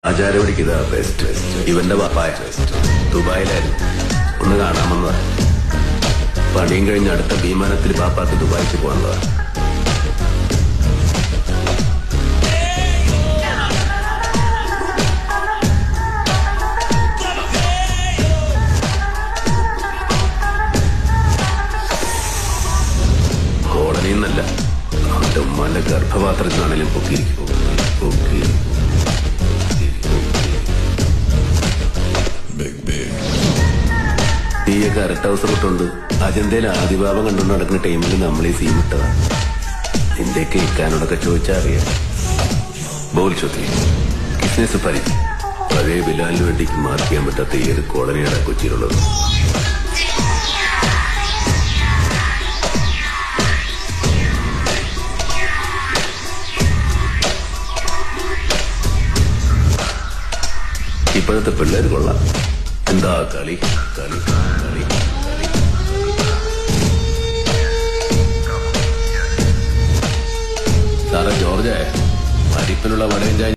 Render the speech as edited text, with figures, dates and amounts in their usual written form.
ആചാരപടിക്ക് ഇതാ ബെസ്റ്റ്. ഇവന്റെ പാപ്പായ ദുബായിലായിരുന്നു. ഒന്ന് കാണാമെന്ന് പറഞ്ഞു. പണിയും കഴിഞ്ഞ് അടുത്ത വിമാനത്തിൽ പാപ്പാക്ക് ദുബായിക്ക് പോകേണ്ടതാണ്. കോളനിന്നല്ല, അവന്റെ ഉമ്മാന്റെ ഗർഭപാത്രത്തിനാണെങ്കിലും പൊക്കിയിരിക്കും. തീയൊക്കെ അരട്ട ഹൗസ് ഇട്ടുണ്ട്. അജന്തയിൽ ആദിഭാവം കണ്ടുകൊണ്ട് നടക്കുന്ന ടൈമിൽ നമ്മൾ ഈ സീൻ ഇട്ടതാണ്. നിന്റെയൊക്കെ ഇക്കാനോടൊക്കെ ചോദിച്ചാൽ അറിയാം. ബോൾ ചോദ്യം കിസ്നസ് പരിധി പഴയ ബിലാലിന് വേണ്ടിക്ക് മാർക്ക് ചെയ്യാൻ പറ്റാത്ത ഏത് കോളനിയാണ് കൊച്ചിയിലുള്ളത്? ഇപ്പോഴത്തെ പിള്ളേർ കൊള്ളാം. എന്താ കളി കളി കളി കളി. സാറേ ജോർജ്, പരിപ്പിനുള്ള വടയും